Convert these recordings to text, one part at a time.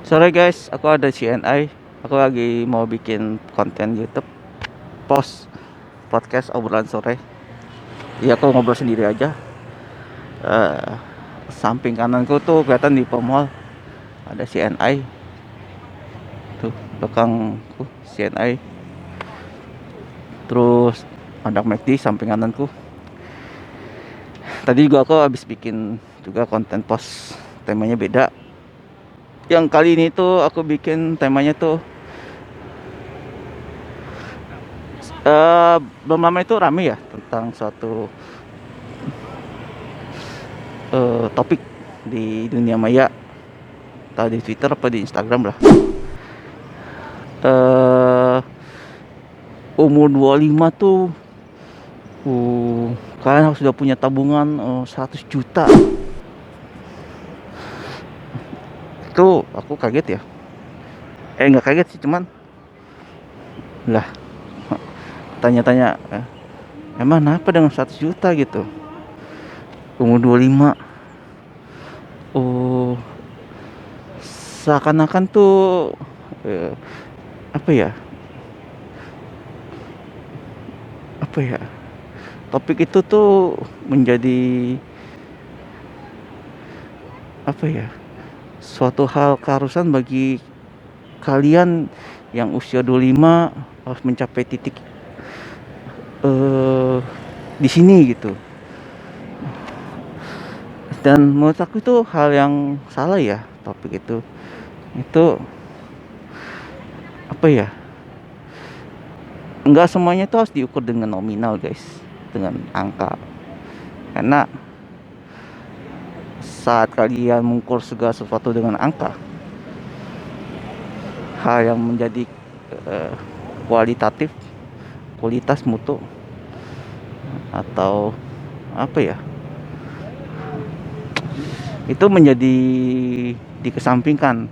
Sore guys, aku ada CNI. Aku lagi mau bikin konten YouTube, post podcast obrolan sore. Iya, aku ngobrol sendiri aja. Eh, Samping kananku tuh kelihatan di pemol ada CNI. Tuh belakangku CNI. Terus ada McD samping kananku. Tadi juga aku habis bikin juga konten post, temanya beda. Yang kali ini tuh aku bikin temanya tuh belum lama itu rame ya tentang suatu topik di dunia maya, entah di Twitter apa di Instagram lah. eh Umur 25 tuh kalian harus sudah punya tabungan 100 juta. Itu aku kaget ya. Nggak kaget sih, cuman lah tanya-tanya, emang apa dengan 100 juta gitu umur 25. Oh, seakan-akan tuh eh, apa ya apa ya topik itu tuh menjadi apa ya suatu hal keharusan bagi kalian yang usia 25 harus mencapai titik eh di sini gitu. Dan menurut aku itu hal yang salah ya, topik itu apa ya, enggak semuanya itu harus diukur dengan nominal guys, dengan angka. Karena saat kalian mengukur segala sesuatu dengan angka, hal yang menjadi eh, kualitatif, kualitas mutu, atau apa ya, itu menjadi dikesampingkan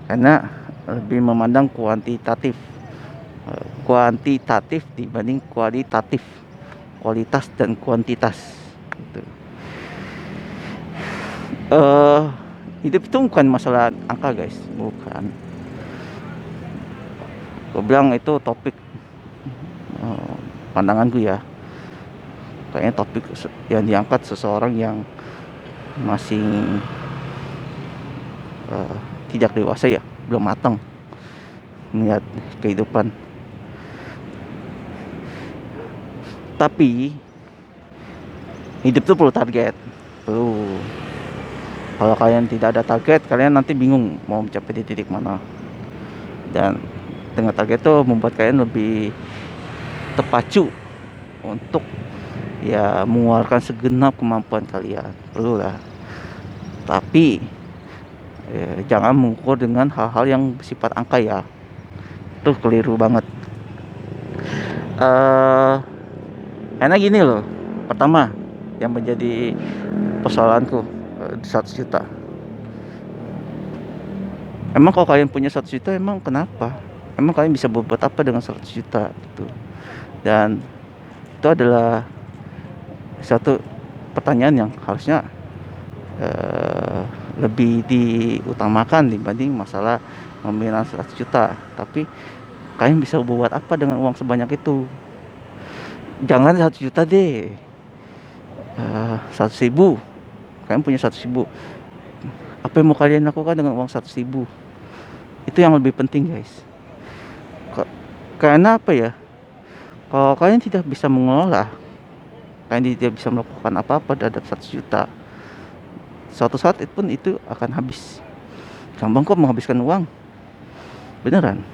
karena lebih memandang kuantitatif dibanding kualitatif, kualitas dan kuantitas gitu. eh Hidup itu bukan masalah angka guys, bukan. Gue bilang itu topik, pandanganku ya, kayaknya topik yang diangkat seseorang yang masih eh, tidak dewasa ya, belum matang melihat kehidupan. Tapi hidup tuh perlu target, perlu. Kalau kalian tidak ada target, kalian nanti bingung mau mencapai di titik mana. Dan dengan target itu membuat kalian lebih terpacu untuk ya mengeluarkan segenap kemampuan kalian. Perlu lah. Tapi jangan mengukur dengan hal-hal yang bersifat angka ya. Itu keliru banget. Eh Karena gini loh. Pertama, yang menjadi persoalanku, 100 juta. Emang kalau kalian punya 100 juta, emang kenapa? Emang kalian bisa berbuat apa dengan 100 juta gitu? Dan itu adalah satu pertanyaan yang harusnya lebih diutamakan dibanding masalah nominal 100 juta. Tapi kalian bisa berbuat apa dengan uang sebanyak itu? Jangan 100 juta deh, 100 ribu. Kalian punya 100 ribu, apa yang mau kalian lakukan dengan uang 100 ribu? Itu yang lebih penting guys. Karena apa ya, kalau kalian tidak bisa mengelola, kalian tidak bisa melakukan apa-apa terhadap 100 juta, suatu saat itu pun itu akan habis. Gampang kok menghabiskan uang, beneran.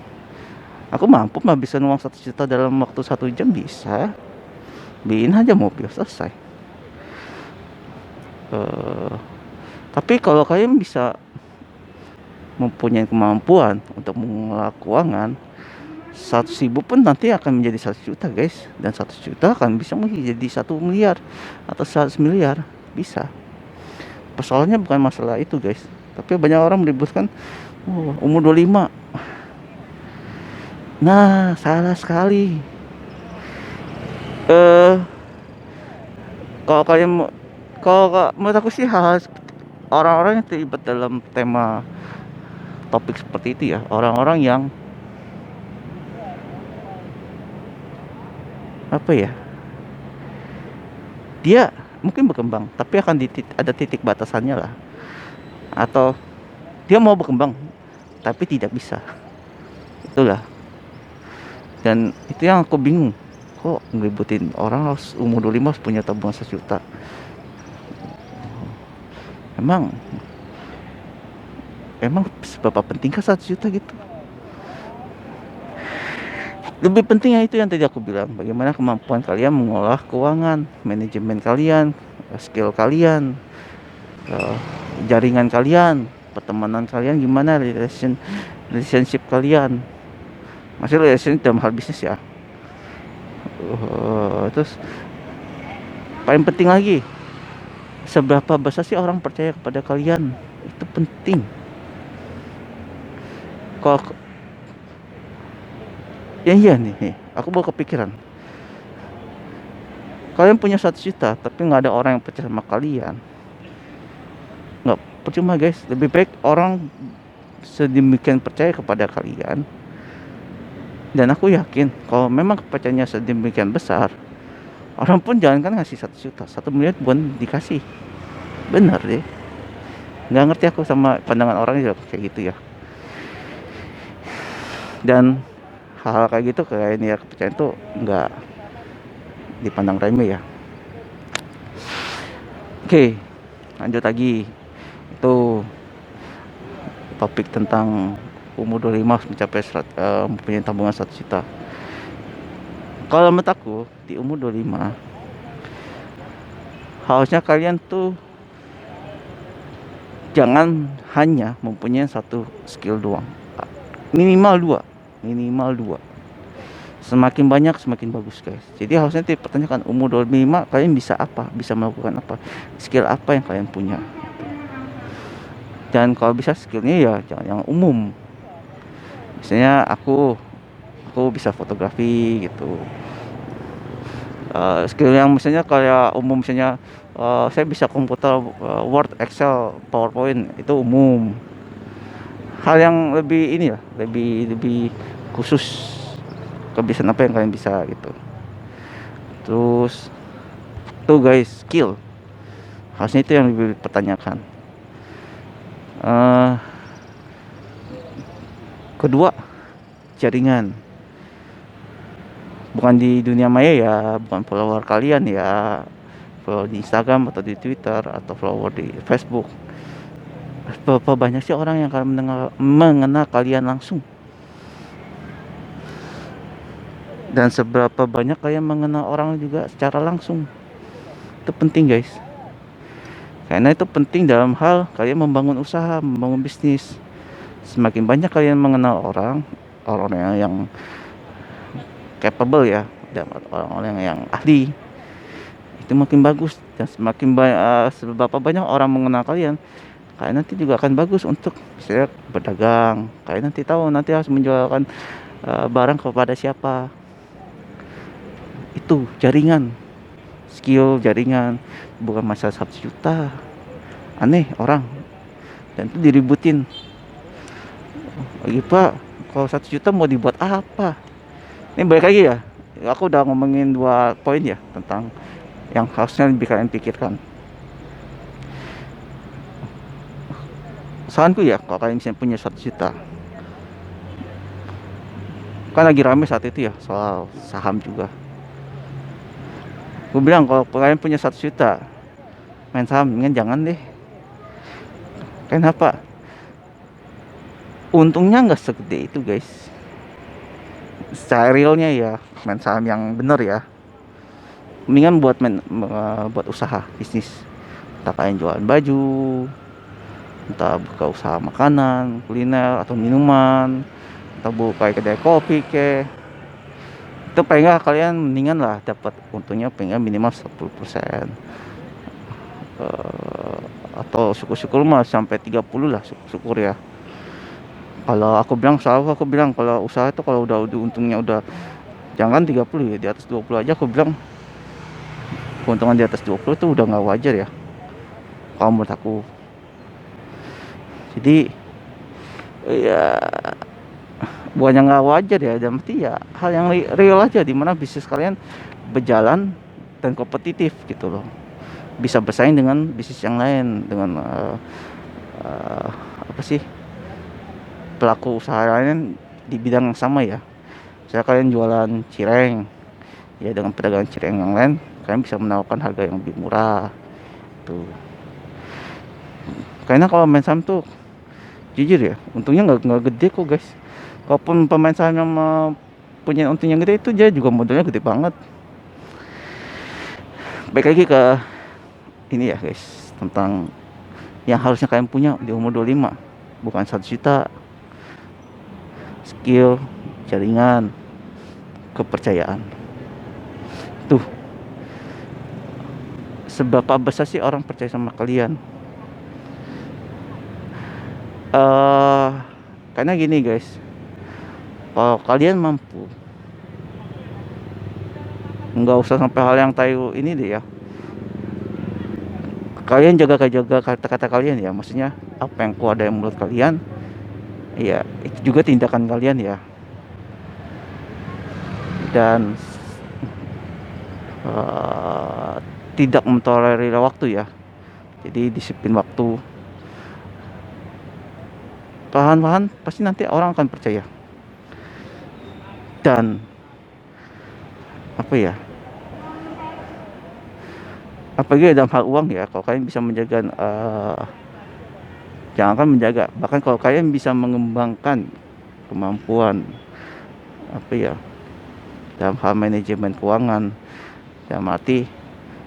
Aku mampu menghabiskan uang 100 juta dalam waktu 1 jam, bisa. Beliin aja mobil, selesai. Tapi kalau kalian bisa mempunyai kemampuan untuk mengelola keuangan, 100 ribu pun nanti akan menjadi 100 juta guys. Dan 100 juta akan bisa menjadi 1 miliar atau 100 miliar, bisa. Persoalannya bukan masalah itu guys. Tapi banyak orang meributkan umur 25. Nah, salah sekali. Kalau kalian, kalau menurut aku sih, hal orang-orang yang terlibat dalam tema topik seperti itu ya, orang-orang yang apa ya, dia mungkin berkembang tapi akan ada titik batasannya lah, atau dia mau berkembang tapi tidak bisa, itulah. Dan itu yang aku bingung, kok ngeributin orang harus umur 25 harus punya tabungan 1 juta. Emang emang seberapa pentingkah 1 juta gitu? Lebih pentingnya itu yang tadi aku bilang, bagaimana kemampuan kalian mengolah keuangan, manajemen kalian, skill kalian, eh, jaringan kalian, pertemanan kalian gimana, relationship kalian. Masih relationship dalam hal bisnis ya. Terus paling penting lagi, seberapa besar sih orang percaya kepada kalian? Itu penting. Kalau ya iya nih, aku baru kepikiran. Kalian punya 1 juta, tapi nggak ada orang yang percaya sama kalian. Nggak percuma guys. Lebih baik orang sedemikian percaya kepada kalian. Dan aku yakin, kalau memang kepercayaannya sedemikian besar, orang pun jangan kan ngasih 1 juta, 1 miliar bukan dikasih. Bener deh. Nggak ngerti aku sama pandangan orang juga kayak gitu ya. Dan hal-hal kayak gitu, kayak ini ya, kepercayaan tuh nggak dipandang remeh ya. Oke, lanjut lagi. Itu topik tentang umur 25 harus mencapai mempunyai tabungan 1 juta. Kalau menurut aku, di umur 25 harusnya kalian tuh jangan hanya mempunyai satu skill doang, minimal dua. Semakin banyak semakin bagus guys. Jadi harusnya dipertanyakan, umur 25 kalian bisa apa, bisa melakukan apa, skill apa yang kalian punya. Dan kalau bisa skillnya ya jangan yang umum. Misalnya aku bisa fotografi gitu. Skill yang misalnya kayak umum, misalnya saya bisa komputer, Word, Excel, PowerPoint, itu umum. Hal yang lebih ini ya, lebih khusus, kebiasaan apa yang kalian bisa gitu. Terus tuh guys, skill harusnya itu yang lebih dipertanyakan. Kedua, jaringan. Bukan di dunia maya ya, bukan follower kalian ya, follower di Instagram atau di Twitter atau follower di Facebook. Berapa banyak sih orang yang akan mengenal kalian langsung? Dan seberapa banyak kalian mengenal orang juga secara langsung? Itu penting guys. Karena itu penting dalam hal kalian membangun usaha, membangun bisnis. Semakin banyak kalian mengenal orang yang capable ya, dan orang-orang yang ahli, itu makin bagus. Dan semakin seberapa banyak orang mengenal kalian nanti juga akan bagus untuk saya berdagang. Kalian nanti tahu nanti harus menjualkan barang kepada siapa. Itu jaringan, skill jaringan, bukan masalah 1 juta. Aneh orang, dan itu diributin lagi, Pak. Kalau 1 juta mau dibuat apa? Ini balik lagi ya, aku udah ngomongin 2 poin ya tentang yang harusnya lebih kalian pikirkan. Saranku ya, kalau kalian misalnya punya 1 juta, kan lagi rame saat itu ya soal saham juga. Gue bilang kalau kalian punya 1 juta main saham, mendingan jangan deh. Kenapa? Untungnya nggak segede itu guys. Secara realnya ya, main saham yang bener ya, mendingan buat buat usaha bisnis. Entah kalian jualan baju, entah buka usaha makanan, kuliner atau minuman, atau buka kedai kopi itu paling nggak kalian mendingan lah dapat untungnya paling minimal 10%, atau syukur-syukur mah sampai 30 lah, syukur ya. Kalau aku bilang kalau usaha itu kalau udah untungnya udah jangan 30 ya, di atas 20 aja aku bilang keuntungan di atas 20 itu udah nggak wajar ya kalau menurut aku. Jadi ya bukannya nggak wajar ya, dan mesti ya hal yang real aja, dimana bisnis kalian berjalan dan kompetitif gitu loh, bisa bersaing dengan bisnis yang lain, dengan eh, apa sih, pelaku usaha lain di bidang yang sama ya. Saya kalian jualan cireng, ya dengan pedagang cireng yang lain kalian bisa menawarkan harga yang lebih murah tuh. Karena kalau main saham tuh jujur ya, untungnya nggak gede kok guys. Kalaupun pemain saham yang punya untung yang gede, itu dia juga modalnya gede banget. Baik lagi ke ini ya guys, tentang yang harusnya kalian punya di umur 25, bukan 1 juta: skill, jaringan, kepercayaan. Tuh, seberapa besar sih orang percaya sama kalian? eh Karena gini guys, kalau kalian mampu, nggak usah sampai hal yang tayu ini deh ya, kalian jaga kata-kata kalian ya, maksudnya apa yang keluar dari mulut kalian ya itu juga tindakan kalian ya. Dan eh, tidak mentolerir waktu ya, jadi disiplin waktu. Perlahan-lahan pasti nanti orang akan percaya. Dan apa ya, apalagi dalam hal uang ya, kalau kalian bisa menjaga jangankan menjaga, bahkan kalau kalian bisa mengembangkan kemampuan apa ya, dalam hal manajemen keuangan, dalam arti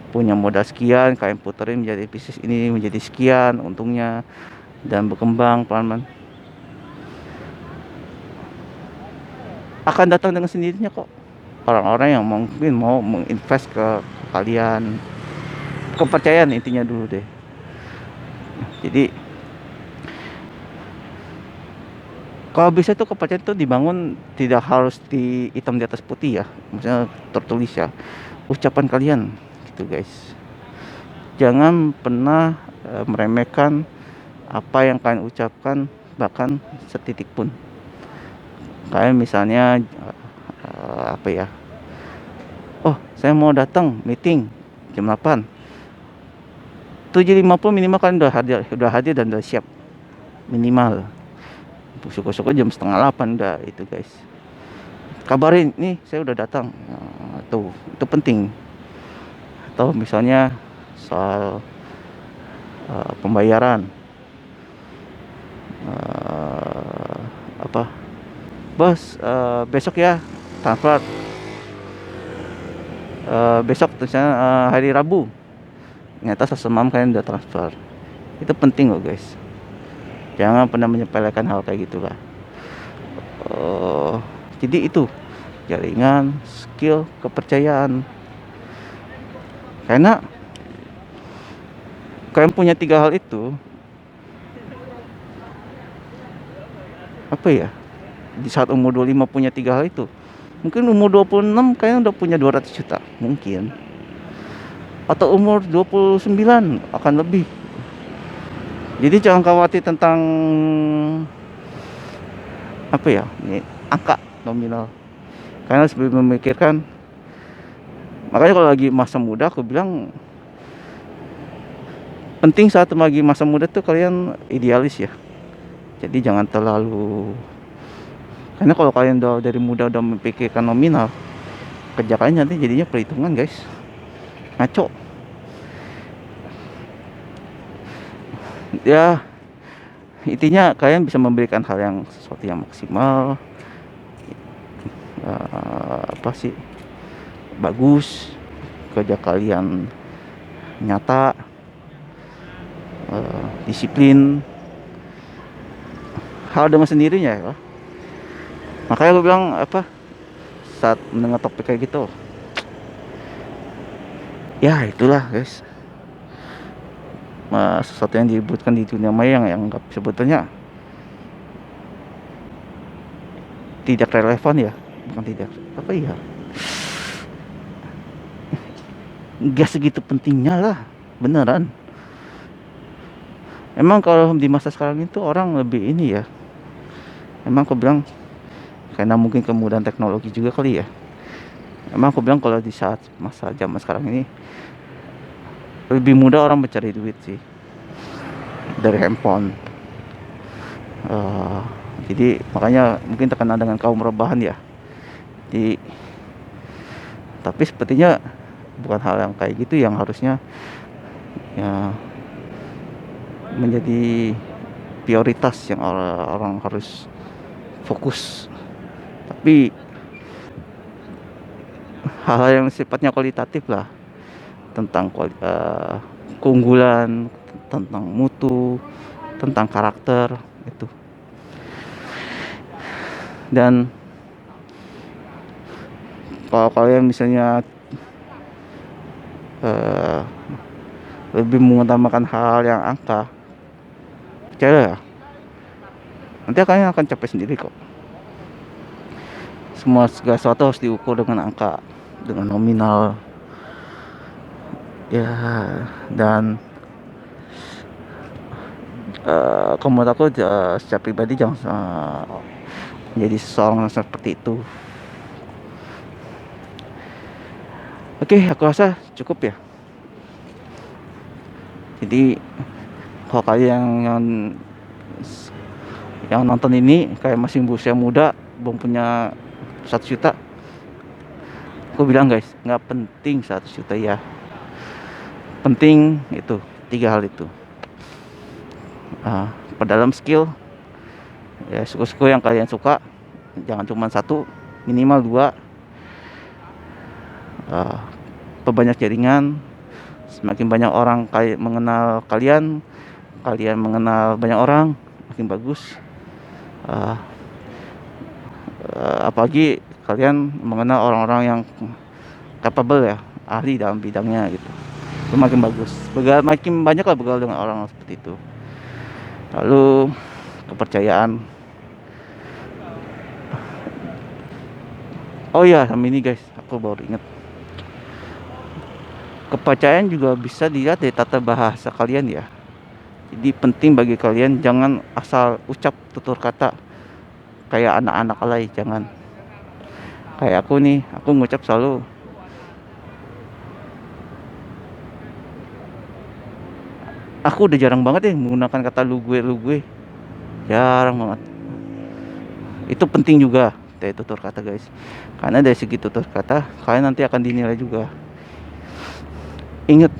punya modal sekian kalian puterin menjadi bisnis ini menjadi sekian untungnya, dan berkembang pelan-pelan, akan datang dengan sendirinya kok orang-orang yang mungkin mau menginvest ke kalian. Kepercayaan intinya dulu deh. Jadi kalau bisa tuh kepercayaan tuh dibangun tidak harus di hitam di atas putih ya, maksudnya tertulis ya, ucapan kalian gitu guys. Jangan pernah meremehkan apa yang kalian ucapkan, bahkan setitik pun. Kayak misalnya apa ya, oh saya mau datang meeting jam 8, 7.50 minimal kalian udah hadir dan udah siap minimal. Syukur-syukur jam setengah 8 udah itu guys, kabarin nih saya udah datang. Nah, tuh itu penting. Atau misalnya soal pembayaran, apa, bos besok ya transfer, besok misalnya hari Rabu, ternyata semalam kalian udah transfer. Itu penting loh guys, jangan pernah menyepelekan hal kayak gitulah. Jadi itu jaringan, skill, kepercayaan. Karena kalian punya 3 hal itu, apa ya, di saat umur 25 punya 3 hal itu, mungkin umur 26 kalian udah punya 200 juta mungkin, atau umur 29 akan lebih. Jadi jangan khawatir tentang apa ya, ini angka nominal, karena harus memikirkan. Makanya kalau lagi masa muda aku bilang penting saat lagi masa muda tuh kalian idealis ya. Jadi jangan terlalu, karena kalau kalian udah dari muda udah memikirkan nominal, kerja kalian nanti jadinya perhitungan guys, ngaco ya. Intinya kalian bisa memberikan hal yang sesuatu yang maksimal, apa sih, bagus, kerja kalian nyata, disiplin, hal dengan sendirinya ya. Makanya gue bilang apa, saat mendengar topik kayak gitu, ya itulah guys, sesuatu yang disebutkan di dunia maya yang sebetulnya tidak relevan ya, bukan tidak apa ya, nggak segitu pentingnya lah beneran. Emang kalau di masa sekarang itu orang lebih ini ya, Emang aku bilang karena mungkin kemudahan teknologi juga kali ya. Emang aku bilang kalau di saat masa zaman sekarang ini lebih mudah orang mencari duit sih dari handphone. Eh, jadi makanya mungkin terkenal dengan kaum rebahan ya. Jadi tapi sepertinya bukan hal yang kayak gitu yang harusnya ya menjadi prioritas yang orang harus fokus. Tapi hal-hal yang sifatnya kualitatif lah, tentang keunggulan, tentang mutu, tentang karakter itu. Dan kalau kalian misalnya eh, lebih mengutamakan hal yang angka, percaya ya, nanti kalian akan capek sendiri kok. Segala sesuatu harus diukur dengan angka, dengan nominal ya. Dan kalau menurut aku secara pribadi jangan menjadi seseorang seperti itu. Oke, aku rasa cukup ya. Jadi kalau kalian yang nonton ini kayak masih berusia muda, belum punya 1 juta, aku bilang guys, nggak penting 1 juta ya. Penting itu 3 hal itu. Perdalam skill ya, suku-suku yang kalian suka, jangan cuma 1, minimal 2. Perbanyak jaringan, semakin banyak orang mengenal kalian mengenal banyak orang, makin bagus. Apalagi kalian mengenal orang-orang yang capable ya, ahli dalam bidangnya gitu, itu makin bagus. Makin banyak lah bergaul dengan orang seperti itu. Lalu kepercayaan. Oh ya, sama ini guys, aku baru ingat, kepercayaan juga bisa dilihat dari tata bahasa kalian ya. Jadi penting bagi kalian jangan asal ucap tutur kata kayak anak-anak alay, jangan. Kayak aku nih, aku ngucap selalu aku udah jarang banget ya menggunakan kata lu gue. Jarang banget. Itu penting juga dari tutur kata guys. Karena dari segi tutur kata kalian nanti akan dinilai juga. Ingat,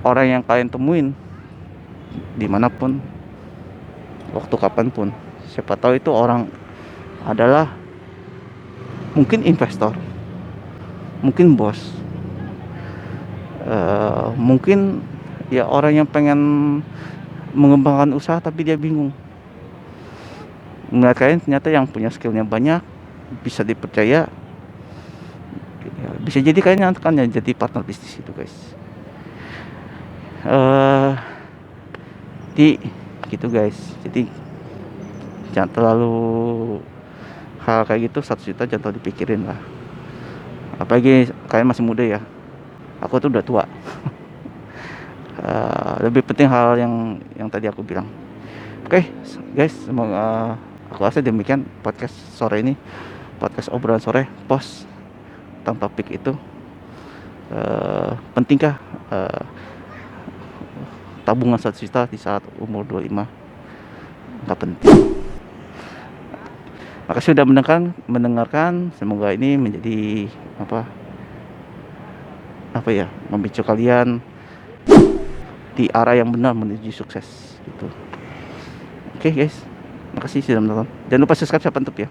orang yang kalian temuin dimanapun, waktu kapanpun, siapa tahu itu orang adalah mungkin investor, mungkin bos, mungkin ya orang yang pengen mengembangkan usaha tapi dia bingung. Melihat kalian ternyata yang punya skillnya banyak, bisa dipercaya, ya, bisa jadi kalian akan jadi partner bisnis itu guys. Jadi gitu guys. Jadi jangan terlalu hal kayak gitu, 1 juta jangan terlalu dipikirin lah. Apalagi kalian masih muda ya, aku tuh udah tua. Lebih penting hal yang tadi aku bilang. Oke guys, semoga aku rasa demikian podcast sore ini, podcast obrolan sore post tentang topik itu. Pentingkah tabungan 1 juta di saat umur 25? Nggak penting. Makasih sudah mendengarkan. Semoga ini menjadi apa ya, memicu kalian di arah yang benar menuju sukses gitu. Oke guys, makasih sudah menonton. Jangan lupa subscribe, Sapan Tup ya.